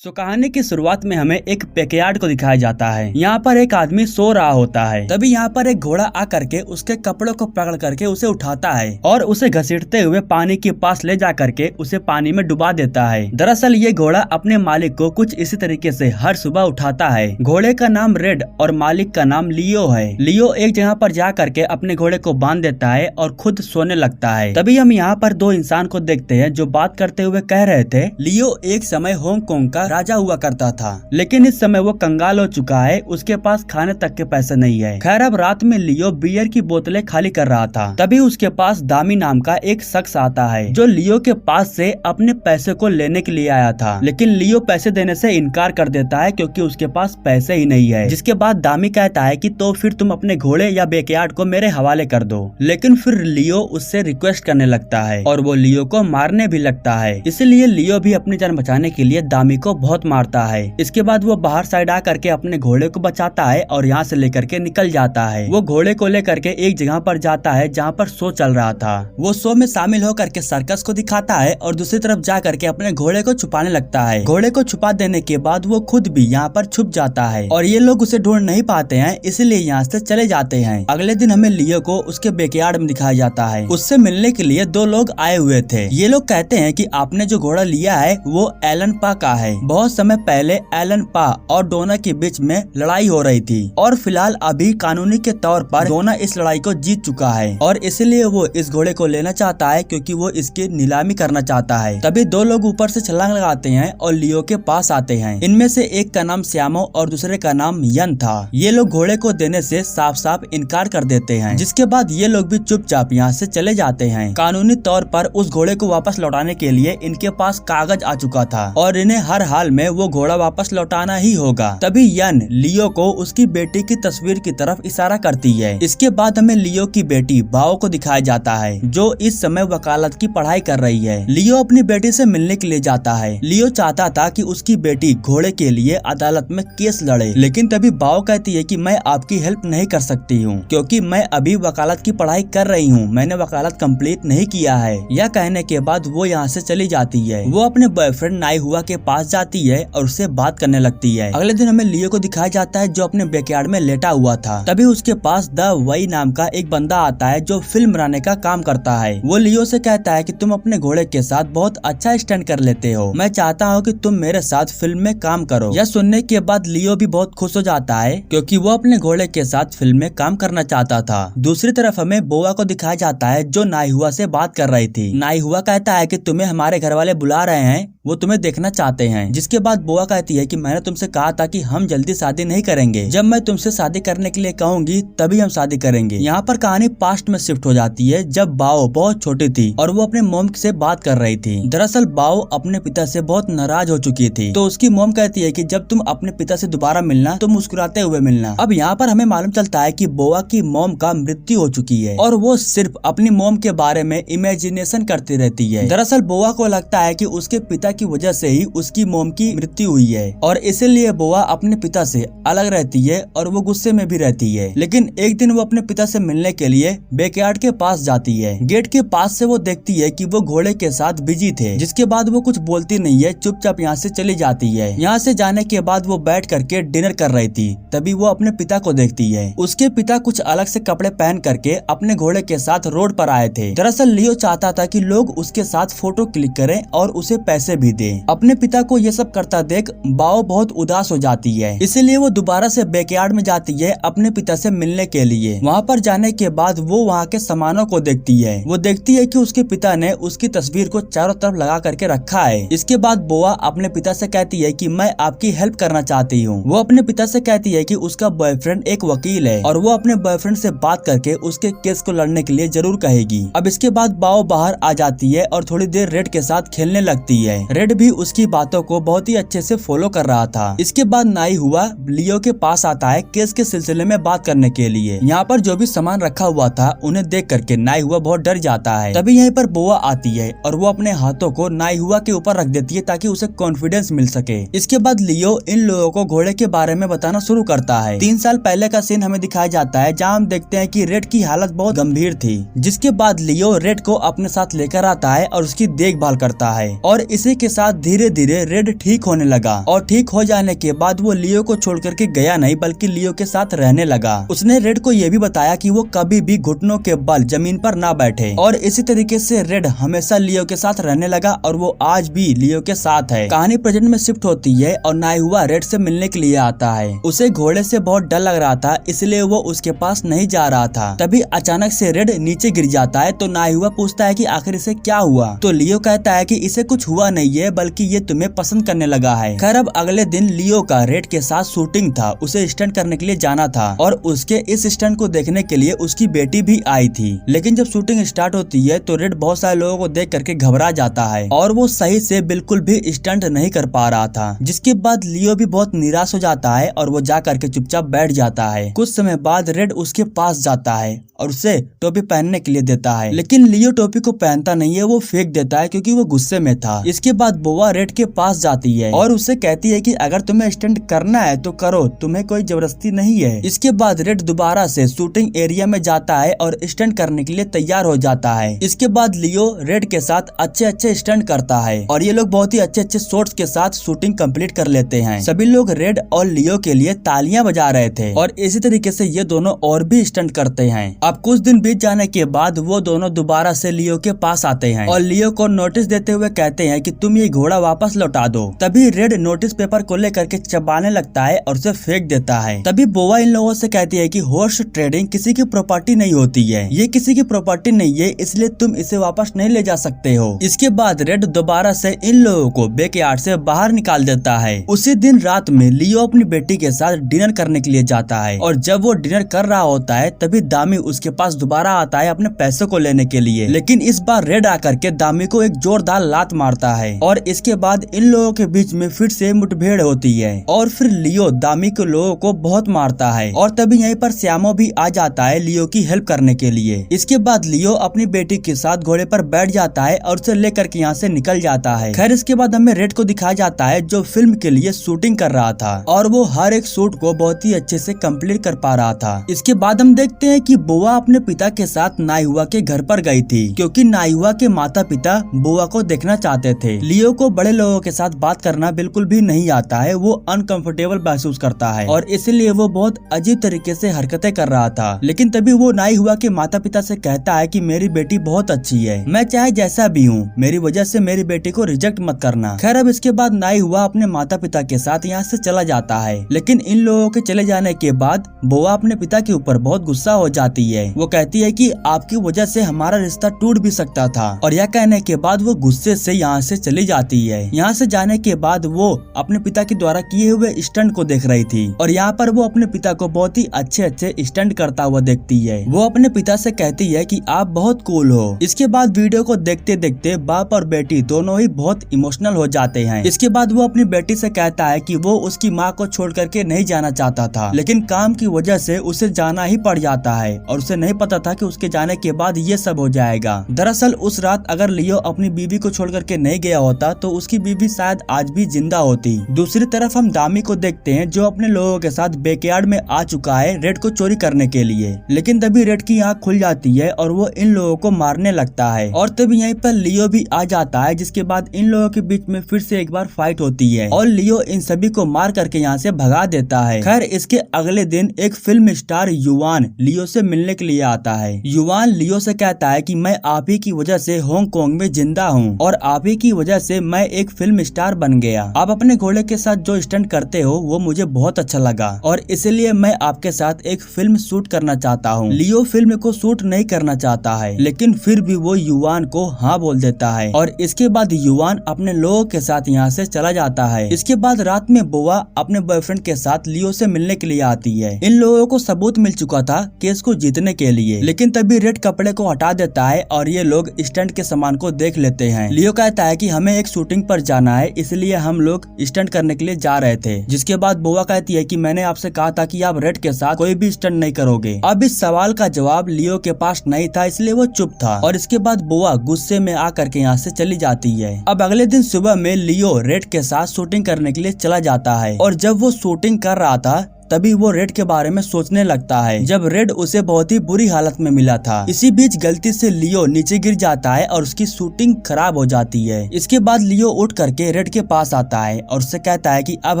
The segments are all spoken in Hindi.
कहानी की शुरुआत में हमें एक बैकयार्ड को दिखाया जाता है। यहाँ पर एक आदमी सो रहा होता है। तभी यहाँ पर एक घोड़ा आकर के उसके कपड़ों को पकड़ करके उसे उठाता है और उसे घसीटते हुए पानी के पास ले जा करके उसे पानी में डुबा देता है। दरअसल ये घोड़ा अपने मालिक को कुछ इसी तरीके से हर सुबह उठाता है। घोड़े का नाम रेड और मालिक का नाम लियो है। लियो एक जगह पर जा करके अपने घोड़े को बांध देता है और खुद सोने लगता है। तभी हम यहाँ पर दो इंसान को देखते हैं जो बात करते हुए कह रहे थे, लियो एक समय हांगकांग का राजा हुआ करता था, लेकिन इस समय वो कंगाल हो चुका है, उसके पास खाने तक के पैसे नहीं है। खैर अब रात में लियो बियर की बोतलें खाली कर रहा था। तभी उसके पास दामी नाम का एक शख्स आता है जो लियो के पास से अपने पैसे को लेने के लिए आया था, लेकिन लियो पैसे देने से इनकार कर देता है क्योंकि उसके पास पैसे ही नहीं है। जिसके बाद दामी कहता है कि तो फिर तुम अपने घोड़े या बैकयार्ड को मेरे हवाले कर दो, लेकिन फिर लियो उससे रिक्वेस्ट करने लगता है और वो लियो को मारने भी लगता है। इसलिए लियो भी अपनी जान बचाने के लिए दामी को बहुत मारता है। इसके बाद वो बाहर साइड आ करके अपने घोड़े को बचाता है और यहाँ से लेकर के निकल जाता है। वो घोड़े को लेकर के एक जगह पर जाता है जहाँ पर शो चल रहा था। वो शो में शामिल होकर के सर्कस को दिखाता है और दूसरी तरफ जा करके अपने घोड़े को छुपाने लगता है। घोड़े को छुपा देने के बाद वो खुद भी यहाँ पर छुप जाता है और ये लोग उसे ढूंढ नहीं पाते हैं, इसलिए यहाँ से चले जाते हैं। अगले दिन हमें लियो को उसके बैकयार्ड में दिखाया जाता है। उससे मिलने के लिए दो लोग आए हुए थे। ये लोग कहते हैं कि आपने जो घोड़ा लिया है वो एलन पा का है। बहुत समय पहले एलन पा और डोना के बीच में लड़ाई हो रही थी और फिलहाल अभी कानूनी के तौर पर डोना इस लड़ाई को जीत चुका है और इसलिए वो इस घोड़े को लेना चाहता है क्योंकि वो इसकी नीलामी करना चाहता है। तभी दो लोग ऊपर से छलांग लगाते हैं और लियो के पास आते हैं। इनमें से एक का नाम श्यामो और दूसरे का नाम यन था। ये लोग घोड़े को देने से साफ साफ इनकार कर देते हैं, जिसके बाद ये लोग भी चुपचाप यहाँ से चले जाते हैं। कानूनी तौर पर उस घोड़े को वापस लौटाने के लिए इनके पास कागज आ चुका था और इन्हें हर हाल में वो घोड़ा वापस लौटाना ही होगा। तभी यन लियो को उसकी बेटी की तस्वीर की तरफ इशारा करती है। इसके बाद हमें लियो की बेटी बाओ को दिखाया जाता है जो इस समय वकालत की पढ़ाई कर रही है। लियो अपनी बेटी से मिलने के लिए जाता है। लियो चाहता था कि उसकी बेटी घोड़े के लिए अदालत में केस लड़े, लेकिन तभी बाओ कहती है कि मैं आपकी हेल्प नहीं कर सकती हूँ क्योंकि मैं अभी वकालत की पढ़ाई कर रही हूँ, मैंने वकालत कंप्लीट नहीं किया है। यह कहने के बाद वो यहाँ से चली जाती है। वो अपने बॉयफ्रेंड नाई हुआ के पास जाती है और उससे बात करने लगती है। अगले दिन हमें लियो को दिखाया जाता है जो अपने बैकयार्ड में लेटा हुआ था। तभी उसके पास द वई नाम का एक बंदा आता है जो फिल्म बनाने का काम करता है। वो लियो से कहता है कि तुम अपने घोड़े के साथ बहुत अच्छा स्टंट कर लेते हो, मैं चाहता हूँ कि तुम मेरे साथ फिल्म में काम करो। यह सुनने के बाद लियो भी बहुत खुश हो जाता है क्योंकि वो अपने घोड़े के साथ फिल्म में काम करना चाहता था। दूसरी तरफ हमें बोआ को दिखाया जाता है जो नाई हुआ से बात कर रही थी। नाई हुआ कहता है कि तुम्हें हमारे घर वाले बुला रहे हैं, वो तुम्हें देखना चाहते हैं। जिसके बाद बोआ कहती है कि मैंने तुमसे कहा था कि हम जल्दी शादी नहीं करेंगे, जब मैं तुमसे शादी करने के लिए कहूंगी तभी हम शादी करेंगे। यहाँ पर कहानी पास्ट में शिफ्ट हो जाती है जब बाओ बहुत छोटी थी और वो अपने मॉम से बात कर रही थी। दरअसल बाओ अपने पिता से बहुत नाराज हो चुकी थी, तो उसकी मॉम कहती है कि जब तुम अपने पिता से दोबारा मिलना तो मुस्कुराते हुए मिलना। अब यहाँ पर हमें मालूम चलता है कि बोआ की मॉम का मृत्यु हो चुकी है और वो सिर्फ अपनी मॉम के बारे में इमेजिनेशन करती रहती है। दरअसल बोआ को लगता है कि उसके पिता की वजह से ही उसकी मॉम की मृत्यु हुई है और इसीलिए बोआ अपने पिता से अलग रहती है और वो गुस्से में भी रहती है। लेकिन एक दिन वो अपने पिता से मिलने के लिए बैकयार्ड के पास जाती है। गेट के पास से वो देखती है कि वो घोड़े के साथ बिजी थे। जिसके बाद वो कुछ बोलती नहीं है, चुपचाप यहाँ से चली जाती है। यहाँ से जाने के बाद वो बैठ करके डिनर कर रही थी। तभी वो अपने पिता को देखती है। उसके पिता कुछ अलग से कपड़े पहन करके अपने घोड़े के साथ रोड पर आए थे। दरअसल लियो चाहता था कि लोग उसके साथ फोटो क्लिक करें और उसे पैसे भी दें। अपने पिता को ये सब करता देख बाओ बहुत उदास हो जाती है, इसीलिए वो दोबारा से बैकयार्ड में जाती है अपने पिता से मिलने के लिए। वहाँ पर जाने के बाद वो वहाँ के सामानों को देखती है। वो देखती है कि उसके पिता ने उसकी तस्वीर को चारों तरफ लगा करके रखा है। इसके बाद बोआ अपने पिता से कहती है कि मैं आपकी हेल्प करना चाहती हूँ। वो अपने पिता से कहती है कि उसका बॉयफ्रेंड एक वकील है और वो अपने बॉयफ्रेंड से बात करके उसके केस को लड़ने के लिए जरूर कहेगी। अब इसके बाद बाओ बाहर आ जाती है और थोड़ी देर रेड के साथ खेलने लगती है। रेड भी उसकी बातों को बहुत ही अच्छे से फॉलो कर रहा था। इसके बाद नाई हुआ लियो के पास आता है केस के सिलसिले में बात करने के लिए। यहाँ पर जो भी सामान रखा हुआ था उन्हें देख करके नाई हुआ बहुत डर जाता है। तभी यहीं पर बोआ आती है और वो अपने हाथों को नाई हुआ के ऊपर रख देती है ताकि उसे कॉन्फिडेंस मिल सके। इसके बाद लियो इन लोगों को घोड़े के बारे में बताना शुरू करता है। 3 साल पहले का सीन हमें दिखाया जाता है जहाँ हम देखते हैं कि रेड की हालत बहुत गंभीर थी। जिसके बाद लियो रेड को अपने साथ लेकर आता है और उसकी देखभाल करता है और इसी के साथ धीरे धीरे रेड ठीक होने लगा और ठीक हो जाने के बाद वो लियो को छोड़ करके गया नहीं बल्कि लियो के साथ रहने लगा। उसने रेड को ये भी बताया कि वो कभी भी घुटनों के बल जमीन पर ना बैठे और इसी तरीके से रेड हमेशा लियो के साथ रहने लगा और वो आज भी लियो के साथ है। कहानी प्रेजेंट में शिफ्ट होती है और नाइहुआ रेड से मिलने के लिए आता है। उसे घोड़े से बहुत डर लग रहा था इसलिए वो उसके पास नहीं जा रहा था। तभी अचानक से रेड नीचे गिर जाता है तो नाइहुआ पूछता है कि आखिर इसे क्या हुआ। तो लियो कहता है कि इसे कुछ हुआ नहीं है बल्कि ये तुम्हें पसंद करने लगा है। खैर अब अगले दिन लियो का रेड के साथ शूटिंग था, उसे स्टंट करने के लिए जाना था और उसके इस स्टंट को देखने के लिए उसकी बेटी भी आई थी। लेकिन जब शूटिंग स्टार्ट होती है तो रेड बहुत सारे लोगों को देख करके घबरा जाता है और वो सही से बिल्कुल भी स्टंट नहीं कर पा रहा था। जिसके बाद लियो भी बहुत निराश हो जाता है और वो जा करके चुपचाप बैठ जाता है। कुछ समय बाद रेड उसके पास जाता है और उसे टोपी पहनने के लिए देता है, लेकिन लियो टोपी को पहनता नहीं है, वो फेंक देता है क्योंकि वो गुस्से में था। इसके बाद बोआ रेड के पास जाती है और उससे कहती है कि अगर तुम्हें स्टंट करना है तो करो, तुम्हें कोई जबरदस्ती नहीं है। इसके बाद रेड दोबारा से शूटिंग एरिया में जाता है और स्टंट करने के लिए तैयार हो जाता है। इसके बाद लियो रेड के साथ अच्छे स्टंट करता है और ये लोग बहुत ही अच्छे शॉट्स के साथ शूटिंग कंप्लीट कर लेते हैं। सभी लोग रेड और लियो के लिए तालियां बजा रहे थे और इसी तरीके से ये दोनों और भी स्टंट करते हैं। अब कुछ दिन बीत जाने के बाद वो दोनों दोबारा से लियो के पास आते हैं और लियो को नोटिस देते हुए कहते हैं कि तुम ये घोड़ा वापस लौटा दो। तभी रेड नोटिस पेपर को लेकर के चबाने लगता है और उसे फेंक देता है। तभी बोआ इन लोगों से कहती है कि हॉर्स ट्रेडिंग किसी की प्रॉपर्टी नहीं होती है, ये किसी की प्रॉपर्टी नहीं है, इसलिए तुम इसे वापस नहीं ले जा सकते हो। इसके बाद रेड दोबारा से इन लोगों को बैकयार्ड से बाहर निकाल देता है। उसी दिन रात में लियो अपनी बेटी के साथ डिनर करने के लिए जाता है और जब वो डिनर कर रहा होता है तभी दामी उसके पास दोबारा आता है अपने पैसों को लेने के लिए। लेकिन इस बार रेड आकर के दामी को एक जोरदार लात मारता है और इसके बाद इन लोगों के बीच में फिर से मुठभेड़ होती है और फिर लियो दामी के लोगों को बहुत मारता है और तभी यहीं पर श्यामो भी आ जाता है लियो की हेल्प करने के लिए। इसके बाद लियो अपनी बेटी के साथ घोड़े पर बैठ जाता है और उसे लेकर के यहाँ से निकल जाता है। खैर इसके बाद हमें रेड को दिखाया जाता है जो फिल्म के लिए शूटिंग कर रहा था और वो हर एक शूट को बहुत ही अच्छे से कंप्लीट कर पा रहा था। इसके बाद हम देखते हैं कि बोआ अपने पिता के साथ नाइहुआ के घर पर गई थी क्योंकि नाइहुआ के माता पिता बोआ को देखना चाहते थे। लियो को बड़े लोगों के साथ बात करना बिल्कुल भी नहीं आता है, वो अनकंफर्टेबल महसूस करता है और इसलिए वो बहुत अजीब तरीके से हरकतें कर रहा था। लेकिन तभी वो नाइहुआ के माता पिता से कहता है कि मेरी बेटी बहुत अच्छी है, मैं चाहे जैसा भी हूँ, मेरी वजह से मेरी बेटी को रिजेक्ट मत करना। खैर अब इसके बाद नाइहुआ अपने माता पिता के साथ यहाँ से चला जाता है। लेकिन इन लोगों के चले जाने के बाद बोआ अपने पिता के ऊपर बहुत गुस्सा हो जाती है। वो कहती है कि आपकी वजह से हमारा रिश्ता टूट भी सकता था और यह कहने के बाद वो गुस्से से यहाँ से चली जाती है। यहाँ से जाने के बाद वो अपने पिता के द्वारा किए हुए स्टंट को देख रही थी और यहाँ पर वो अपने पिता को बहुत ही अच्छे स्टंट करता हुआ देखती है। वो अपने पिता से कहती है कि आप बहुत कूल हो। इसके बाद वीडियो को देखते देखते बाप और बेटी दोनों ही बहुत इमोशनल हो जाते हैं। इसके बाद वो अपनी बेटी से कहता है कि वो उसकी माँ को छोड़ करके नहीं जाना चाहता था, लेकिन काम की वजह से उसे जाना ही पड़ जाता है और उसे नहीं पता था कि उसके जाने के बाद ये सब हो जाएगा। दरअसल उस रात अगर लियो अपनी बीवी को छोड़ करके नहीं गया होता तो उसकी बीवी शायद आज भी जिंदा होती। दूसरी तरफ हम दामी को देखते हैं जो अपने लोगों के साथ बैकयार्ड में आ चुका है रेड को चोरी करने के लिए। लेकिन तभी रेड की आँख खुल जाती है और वो इन लोगों को मारने लगता है और तभी यहीं पर लियो भी आ जाता है, जिसके बाद इन लोगों के बीच में फिर से एक बार फाइट होती है और लियो इन सभी को मार करके यहाँ से भगा देता है। खैर इसके अगले दिन एक फिल्म स्टार युवान लियो से मिलने के लिए आता है। युवान लियो से कहता है कि मैं आप ही की वजह से हांगकांग में जिंदा हूँ और आप ही की वजह से मैं एक फिल्म स्टार बन गया। आप अपने घोड़े के साथ जो स्टंट करते हो वो मुझे बहुत अच्छा लगा और इसलिए मैं आपके साथ एक फिल्म शूट करना चाहता हूँ। लियो फिल्म को शूट नहीं करना चाहता है, लेकिन फिर भी वो युवान को हाँ बोल देता है और इसके बाद युवान अपने लोगों के साथ यहाँ से चला जाता है। इसके बाद रात में बोआ अपने बॉयफ्रेंड के साथ लियो से मिलने के लिए आती है। इन लोगों को सबूत मिल चुका था केस को जीतने के लिए, लेकिन तभी रेड कपड़े को हटा देता है और ये लोग स्टंट के सामान को देख लेते हैं। लियो कहता है कि हमें एक शूटिंग पर जाना है, इसलिए हम लोग स्टंट करने के लिए जा रहे थे। जिसके बाद बोआ कहती है कि मैंने आपसे कहा था कि आप रेड के साथ कोई भी स्टंट नहीं करोगे। अब इस सवाल का जवाब लियो के पास नहीं था, इसलिए वो चुप था और इसके बाद बोआ गुस्से में आकर के यहाँ से चली जाती है। अब अगले दिन सुबह में लियो रेड के साथ शूटिंग करने के लिए चला जाता है और जब वो शूटिंग कर रहा था तभी वो रेड के बारे में सोचने लगता है जब रेड उसे बहुत ही बुरी हालत में मिला था। इसी बीच गलती से लियो नीचे गिर जाता है और उसकी शूटिंग खराब हो जाती है। इसके बाद लियो उठ करके रेड के पास आता है और उससे कहता है कि अब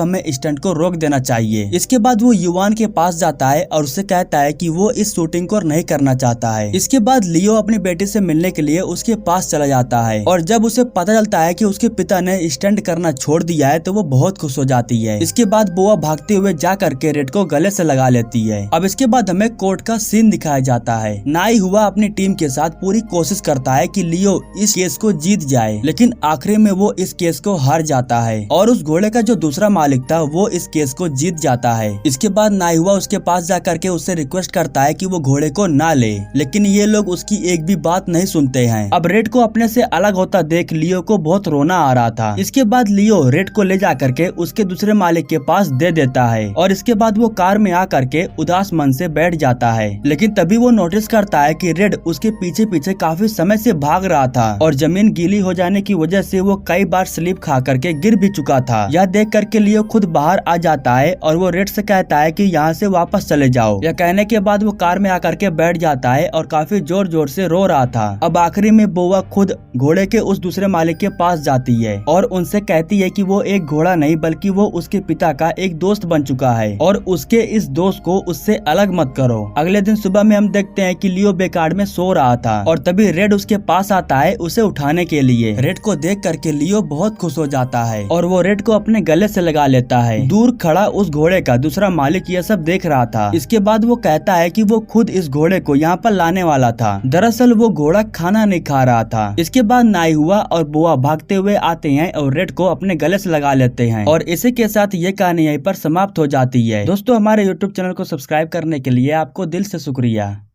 हमें स्टंट को रोक देना चाहिए। इसके बाद वो युवान के पास जाता है और उससे कहता है कि वो इस शूटिंग को नहीं करना चाहता है। इसके बाद लियो अपनी बेटी से मिलने के लिए उसके पास चला जाता है और जब उसे पता चलता है कि उसके पिता ने स्टंट करना छोड़ दिया है तो वो बहुत खुश हो जाती है। इसके बाद बोआ भागते हुए जा करके रेड को गले से लगा लेती है। अब इसके बाद हमें कोर्ट का सीन दिखाया जाता है। नाई हुआ अपनी टीम के साथ पूरी कोशिश करता है कि लियो इस केस को जीत जाए, लेकिन आखिरी में वो इस केस को हार जाता है और उस घोड़े का जो दूसरा मालिक था वो इस केस को जीत जाता है। इसके बाद नाई हुआ उसके पास जा करके उससे रिक्वेस्ट करता है कि वो घोड़े को ना ले, लेकिन ये लोग उसकी एक भी बात नहीं सुनते हैं। अब रेड को अपने से अलग होता देख लियो को बहुत रोना आ रहा था। इसके बाद लियो रेड को ले जा करके उसके दूसरे मालिक के पास दे देता है और इसके बाद वो कार में आ करके उदास मन से बैठ जाता है। लेकिन तभी वो नोटिस करता है कि रेड उसके पीछे पीछे काफी समय से भाग रहा था और जमीन गीली हो जाने की वजह से वो कई बार स्लिप खा करके गिर भी चुका था। यह देख करके लियो खुद बाहर आ जाता है और वो रेड से कहता है कि यहाँ से वापस चले जाओ। यह कहने के बाद वो कार में आकर के बैठ जाता है और काफी जोर जोर से रो रहा था। अब आखिरी में बोआ खुद घोड़े के उस दूसरे मालिक के पास जाती है और उनसे कहती है कि वो एक घोड़ा नहीं बल्कि वो उसके पिता का एक दोस्त बन चुका है और उसके इस दोस्त को उससे अलग मत करो। अगले दिन सुबह में हम देखते हैं कि लियो बेकार में सो रहा था और तभी रेड उसके पास आता है उसे उठाने के लिए। रेड को देख करके लियो बहुत खुश हो जाता है और वो रेड को अपने गले से लगा लेता है। दूर खड़ा उस घोड़े का दूसरा मालिक ये सब देख रहा था। इसके बाद वो कहता है कि वो खुद इस घोड़े को यहाँ पर लाने वाला था। दरअसल वो घोड़ा खाना नहीं खा रहा था। इसके बाद नाई हुआ और बोआ भागते हुए आते हैं और रेड को अपने गले से लगा लेते हैं और इसी के साथ ये कहानी यहीं पर समाप्त हो जाती है। दोस्तों, हमारे YouTube चैनल को सब्सक्राइब करने के लिए आपको दिल से शुक्रिया।